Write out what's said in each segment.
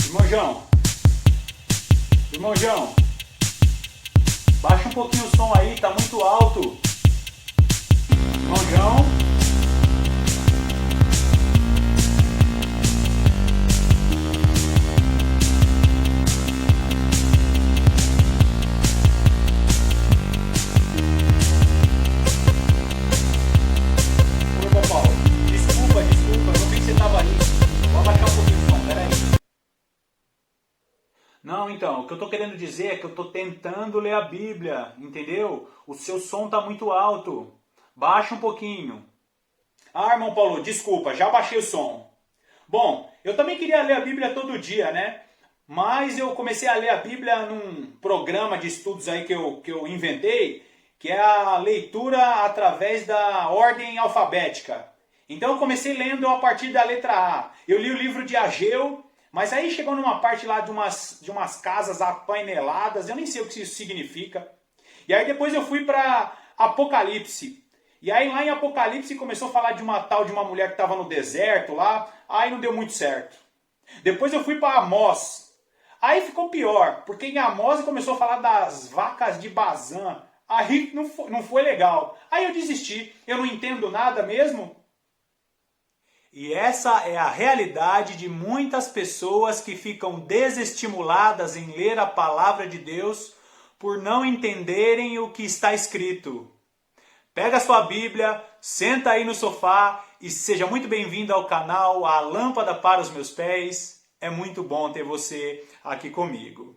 Irmão João, irmão João, baixa um pouquinho o som aí, tá muito alto. Irmão João. Não, então, o que eu estou querendo dizer é que eu estou tentando ler a Bíblia, entendeu? O seu som está muito alto. Baixa um pouquinho. Ah, irmão Paulo, desculpa, já baixei o som. Bom, eu também queria ler a Bíblia todo dia, né? Mas eu comecei a ler a Bíblia num programa de estudos aí que eu inventei, que é a leitura através da ordem alfabética. Então eu comecei lendo a partir da letra A. Eu li o livro de Ageu. Mas aí chegou numa parte lá de umas casas apaineladas, eu nem sei o que isso significa. E aí depois eu fui para Apocalipse. E aí lá em Apocalipse começou a falar de uma tal de uma mulher que estava no deserto lá, aí não deu muito certo. Depois eu fui para Amós. Aí ficou pior, porque em Amós começou a falar das vacas de Bazã. Aí não foi legal. Aí eu desisti, eu não entendo nada mesmo. E essa é a realidade de muitas pessoas que ficam desestimuladas em ler a palavra de Deus por não entenderem o que está escrito. Pega a sua Bíblia, senta aí no sofá e seja muito bem-vindo ao canal A Lâmpada para os Meus Pés. É muito bom ter você aqui comigo.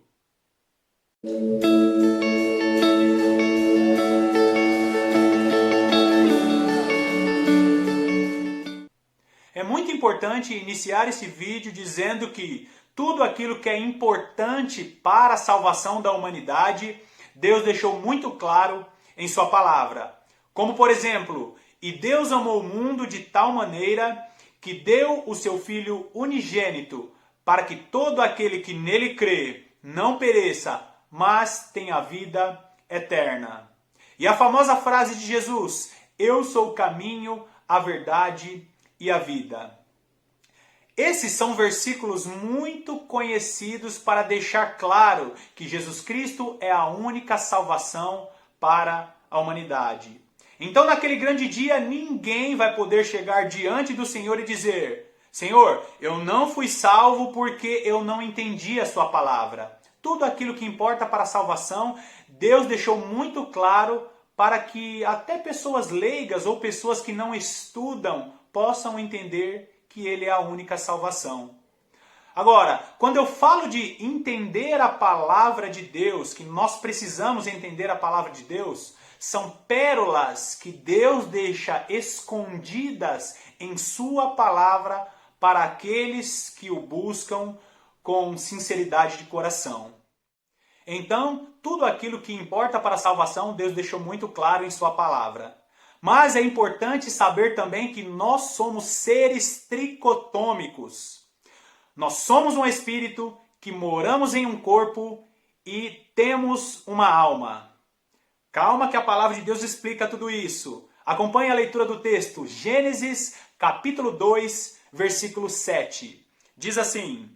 É muito importante iniciar esse vídeo dizendo que tudo aquilo que é importante para a salvação da humanidade, Deus deixou muito claro em sua palavra. Como por exemplo, e Deus amou o mundo de tal maneira que deu o seu Filho unigênito para que todo aquele que nele crê não pereça, mas tenha vida eterna. E a famosa frase de Jesus, eu sou o caminho, a verdade e a vida. Esses são versículos muito conhecidos para deixar claro que Jesus Cristo é a única salvação para a humanidade. Então, naquele grande dia, ninguém vai poder chegar diante do Senhor e dizer: Senhor, eu não fui salvo porque eu não entendi a sua palavra. Tudo aquilo que importa para a salvação, Deus deixou muito claro para que até pessoas leigas ou pessoas que não estudam possam entender que Ele é a única salvação. Agora, quando eu falo de entender a palavra de Deus, que nós precisamos entender a palavra de Deus, são pérolas que Deus deixa escondidas em sua palavra para aqueles que o buscam com sinceridade de coração. Então, tudo aquilo que importa para a salvação, Deus deixou muito claro em sua palavra. Mas é importante saber também que nós somos seres tricotômicos. Nós somos um espírito que moramos em um corpo e temos uma alma. Calma que a palavra de Deus explica tudo isso. Acompanhe a leitura do texto, Gênesis capítulo 2, versículo 7. Diz assim: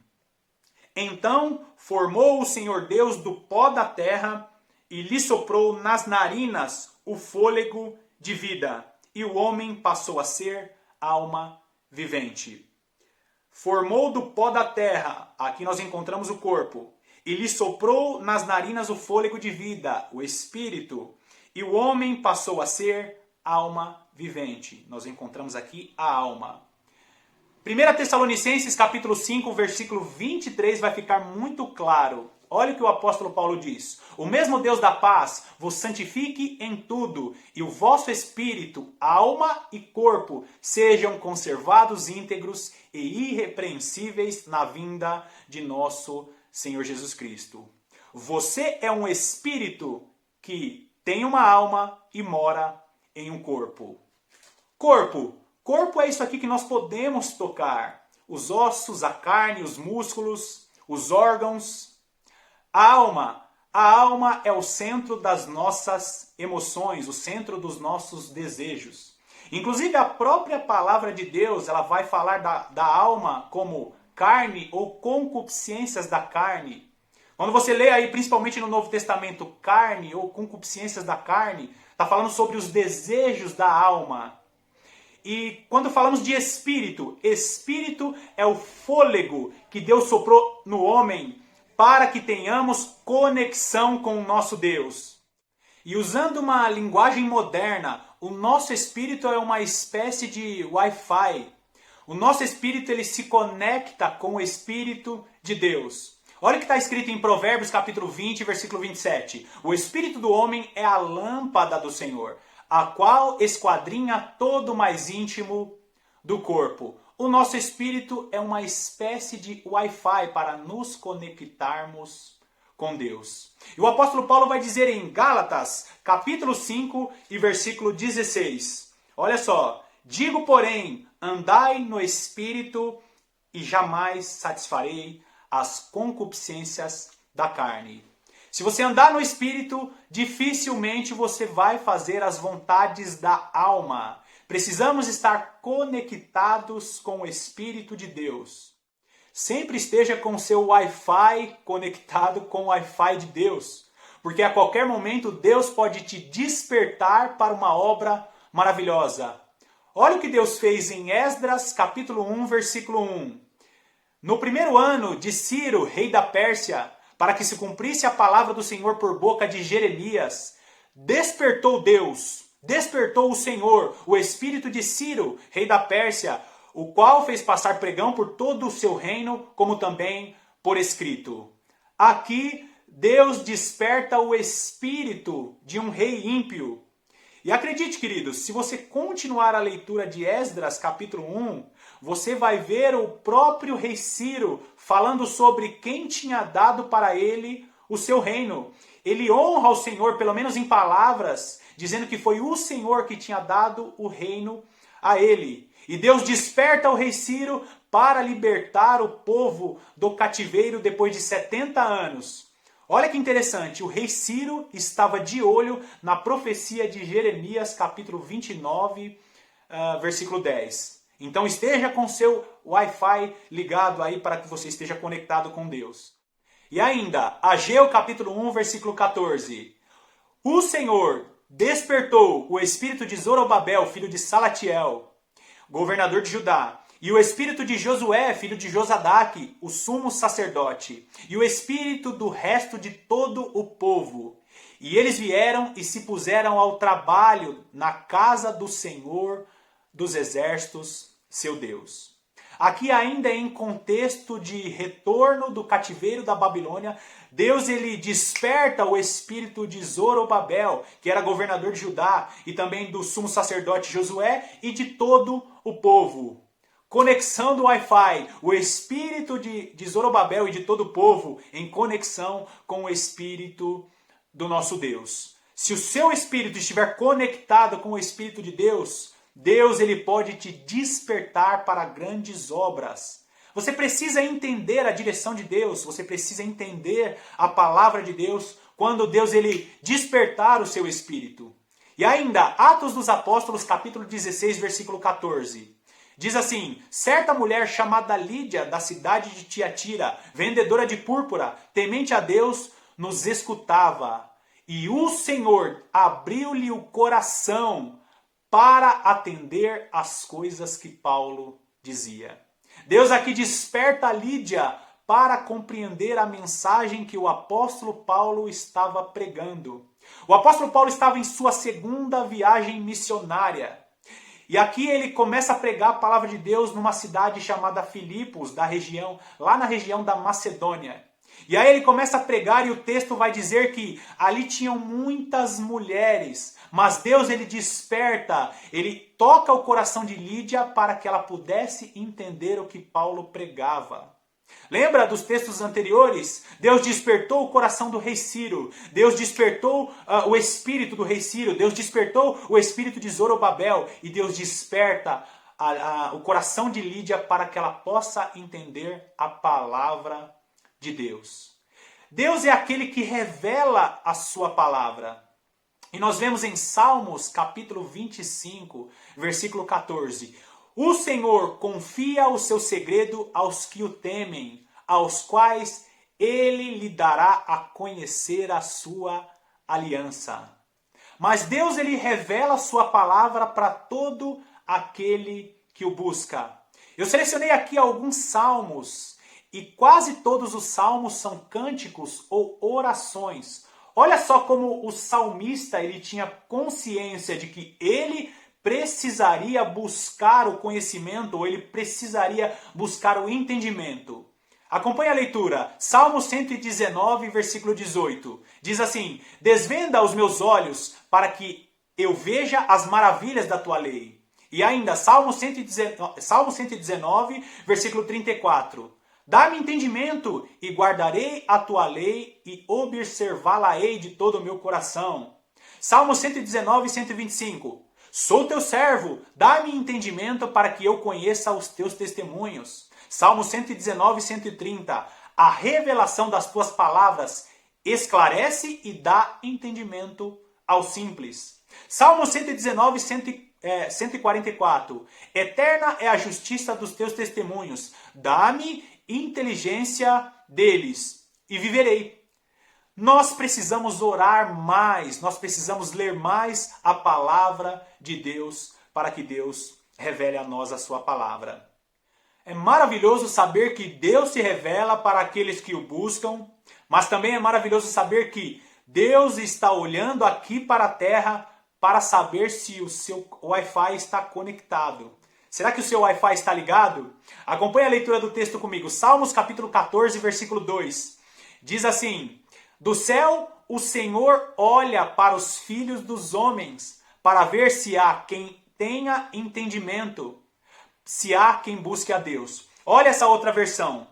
Então formou o Senhor Deus do pó da terra e lhe soprou nas narinas o fôlego de vida, e o homem passou a ser alma vivente. Formou do pó da terra, aqui nós encontramos o corpo, e lhe soprou nas narinas o fôlego de vida, o espírito, e o homem passou a ser alma vivente. Nós encontramos aqui a alma. 1 Tessalonicenses capítulo 5, versículo 23 vai ficar muito claro. Olha o que o apóstolo Paulo diz. O mesmo Deus da paz vos santifique em tudo, e o vosso espírito, alma e corpo sejam conservados íntegros e irrepreensíveis na vinda de nosso Senhor Jesus Cristo. Você é um espírito que tem uma alma e mora em um corpo. Corpo. Corpo é isso aqui que nós podemos tocar. Os ossos, a carne, os músculos, os órgãos. A alma é o centro das nossas emoções, o centro dos nossos desejos. Inclusive a própria palavra de Deus, ela vai falar da alma como carne ou concupiscências da carne. Quando você lê aí, principalmente no Novo Testamento, carne ou concupiscências da carne, está falando sobre os desejos da alma. E quando falamos de espírito, espírito é o fôlego que Deus soprou no homem para que tenhamos conexão com o nosso Deus. E usando uma linguagem moderna, o nosso espírito é uma espécie de Wi-Fi. O nosso espírito ele se conecta com o Espírito de Deus. Olha o que está escrito em Provérbios capítulo 20, versículo 27. O espírito do homem é a lâmpada do Senhor, a qual esquadrinha todo o mais íntimo do corpo. O nosso espírito é uma espécie de Wi-Fi para nos conectarmos com Deus. E o apóstolo Paulo vai dizer em Gálatas, capítulo 5 e versículo 16. Olha só. Digo, porém, andai no espírito e jamais satisfarei as concupiscências da carne. Se você andar no espírito, dificilmente você vai fazer as vontades da alma. Precisamos estar conectados com o Espírito de Deus. Sempre esteja com o seu Wi-Fi conectado com o Wi-Fi de Deus, porque a qualquer momento Deus pode te despertar para uma obra maravilhosa. Olha o que Deus fez em Esdras, capítulo 1, versículo 1. No primeiro ano de Ciro, rei da Pérsia, para que se cumprisse a palavra do Senhor por boca de Jeremias, despertou o Senhor, o espírito de Ciro, rei da Pérsia, o qual fez passar pregão por todo o seu reino, como também por escrito. Aqui, Deus desperta o espírito de um rei ímpio. E acredite, queridos, se você continuar a leitura de Esdras, capítulo 1, você vai ver o próprio rei Ciro falando sobre quem tinha dado para ele o seu reino. Ele honra o Senhor, pelo menos em palavras, dizendo que foi o Senhor que tinha dado o reino a ele. E Deus desperta o rei Ciro para libertar o povo do cativeiro depois de 70 anos. Olha que interessante, o rei Ciro estava de olho na profecia de Jeremias, capítulo 29, versículo 10. Então esteja com seu Wi-Fi ligado aí para que você esteja conectado com Deus. E ainda, Ageu, capítulo 1, versículo 14. O Senhor despertou o espírito de Zorobabel, filho de Salatiel, governador de Judá, e o espírito de Josué, filho de Josadaque, o sumo sacerdote, e o espírito do resto de todo o povo. E eles vieram e se puseram ao trabalho na casa do Senhor dos exércitos, seu Deus. Aqui ainda em contexto de retorno do cativeiro da Babilônia, Deus ele desperta o espírito de Zorobabel, que era governador de Judá, e também do sumo sacerdote Josué e de todo o povo. Conexão do Wi-Fi, o espírito de Zorobabel e de todo o povo em conexão com o espírito do nosso Deus. Se o seu espírito estiver conectado com o espírito de Deus, Deus ele pode te despertar para grandes obras. Você precisa entender a direção de Deus, você precisa entender a palavra de Deus quando Deus ele despertar o seu espírito. E ainda, Atos dos Apóstolos, capítulo 16, versículo 14. Diz assim, certa mulher chamada Lídia, da cidade de Tiatira, vendedora de púrpura, temente a Deus, nos escutava. E o Senhor abriu-lhe o coração para atender às coisas que Paulo dizia. Deus aqui desperta a Lídia para compreender a mensagem que o apóstolo Paulo estava pregando. O apóstolo Paulo estava em sua segunda viagem missionária. E aqui ele começa a pregar a palavra de Deus numa cidade chamada Filipos, lá na região da Macedônia. E aí ele começa a pregar e o texto vai dizer que ali tinham muitas mulheres, mas Deus ele desperta, ele toca o coração de Lídia para que ela pudesse entender o que Paulo pregava. Lembra dos textos anteriores? Deus despertou o coração do rei Ciro. Deus despertou o espírito do rei Ciro. Deus despertou o espírito de Zorobabel. E Deus desperta o coração de Lídia para que ela possa entender a palavra de Deus. Deus é aquele que revela a sua palavra. E nós vemos em Salmos, capítulo 25, versículo 14. O Senhor confia o seu segredo aos que o temem, aos quais ele lhe dará a conhecer a sua aliança. Mas Deus ele revela a sua palavra para todo aquele que o busca. Eu selecionei aqui alguns salmos e quase todos os salmos são cânticos ou orações. Olha só como o salmista ele tinha consciência de que ele precisaria buscar o conhecimento ou ele precisaria buscar o entendimento. Acompanhe a leitura. Salmo 119, versículo 18. Diz assim: desvenda os meus olhos para que eu veja as maravilhas da tua lei. E ainda, Salmo 119, versículo 34. Dá-me entendimento e guardarei a tua lei e observá-la-ei de todo o meu coração. Salmo 119, 125. Sou teu servo, dá-me entendimento para que eu conheça os teus testemunhos. Salmo 119, 130. A revelação das tuas palavras esclarece e dá entendimento ao simples. Salmo 119, 144. Eterna é a justiça dos teus testemunhos. Dá-me inteligência deles e viverei. Nós precisamos orar mais, nós precisamos ler mais a palavra de Deus para que Deus revele a nós a sua palavra. É maravilhoso saber que Deus se revela para aqueles que o buscam, mas também é maravilhoso saber que Deus está olhando aqui para a terra para saber se o seu Wi-Fi está conectado. Será que o seu Wi-Fi está ligado? Acompanhe a leitura do texto comigo. Salmos capítulo 14, versículo 2. Diz assim: do céu o Senhor olha para os filhos dos homens, para ver se há quem tenha entendimento, se há quem busque a Deus. Olha essa outra versão.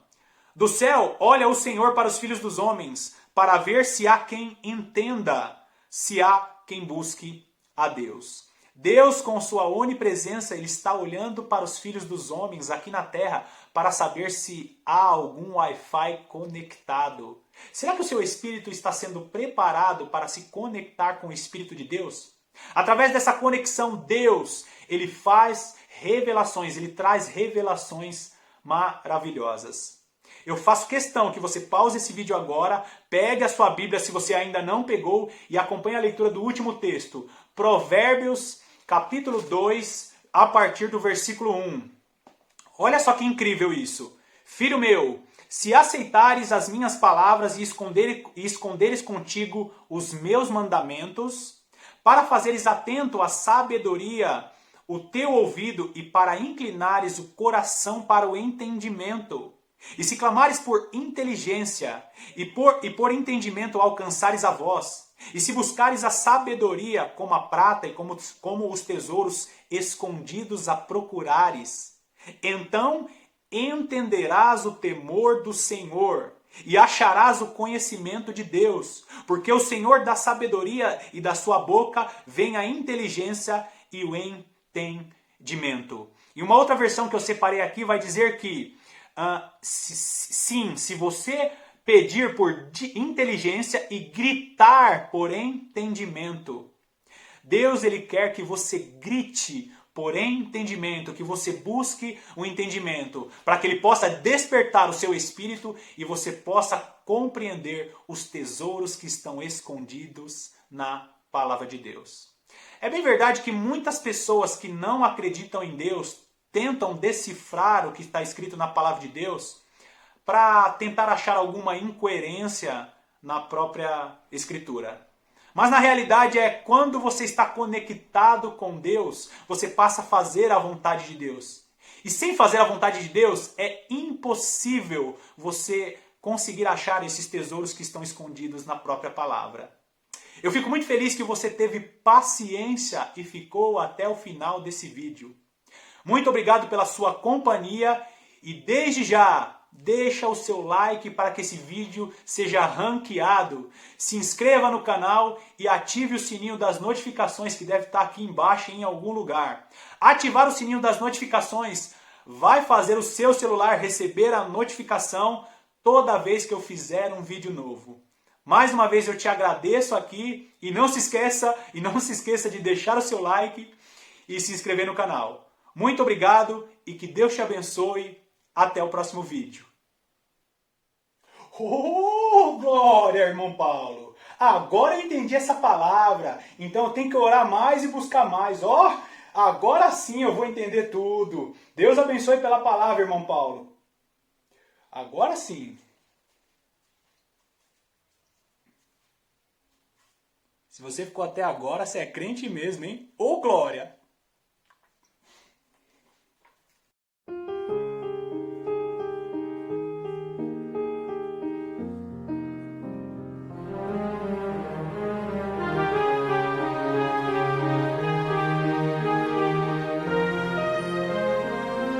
Do céu olha o Senhor para os filhos dos homens, para ver se há quem entenda, se há quem busque a Deus. Deus, com sua onipresença, ele está olhando para os filhos dos homens aqui na terra para saber se há algum Wi-Fi conectado. Será que o seu espírito está sendo preparado para se conectar com o Espírito de Deus? Através dessa conexão, Deus, ele faz revelações, ele traz revelações maravilhosas. Eu faço questão que você pause esse vídeo agora, pegue a sua Bíblia se você ainda não pegou e acompanhe a leitura do último texto. Provérbios, capítulo 2, a partir do versículo 1. Olha só que incrível isso. Filho meu, se aceitares as minhas palavras e esconderes contigo os meus mandamentos, para fazeres atento à sabedoria o teu ouvido e para inclinares o coração para o entendimento, e se clamares por inteligência e por entendimento alcançares a voz, e se buscares a sabedoria como a prata e como os tesouros escondidos a procurares, então entenderás o temor do Senhor e acharás o conhecimento de Deus, porque o Senhor dá sabedoria e da sua boca vem a inteligência e o entendimento. E uma outra versão que eu separei aqui vai dizer que se você pedir por inteligência e gritar por entendimento, Deus ele quer que você grite por entendimento, que você busque o entendimento, para que ele possa despertar o seu espírito e você possa compreender os tesouros que estão escondidos na palavra de Deus. É bem verdade que muitas pessoas que não acreditam em Deus tentam decifrar o que está escrito na palavra de Deus para tentar achar alguma incoerência na própria Escritura. Mas na realidade é quando você está conectado com Deus, você passa a fazer a vontade de Deus. E sem fazer a vontade de Deus, é impossível você conseguir achar esses tesouros que estão escondidos na própria palavra. Eu fico muito feliz que você teve paciência e ficou até o final desse vídeo. Muito obrigado pela sua companhia e desde já, deixa o seu like para que esse vídeo seja ranqueado. Se inscreva no canal e ative o sininho das notificações que deve estar aqui embaixo em algum lugar. Ativar o sininho das notificações vai fazer o seu celular receber a notificação toda vez que eu fizer um vídeo novo. Mais uma vez eu te agradeço aqui e não se esqueça de deixar o seu like e se inscrever no canal. Muito obrigado e que Deus te abençoe. Até o próximo vídeo. Oh, glória, irmão Paulo! Agora eu entendi essa palavra. Então eu tenho que orar mais e buscar mais. Ó, agora sim eu vou entender tudo. Deus abençoe pela palavra, irmão Paulo. Agora sim. Se você ficou até agora, você é crente mesmo, hein? Ô, glória!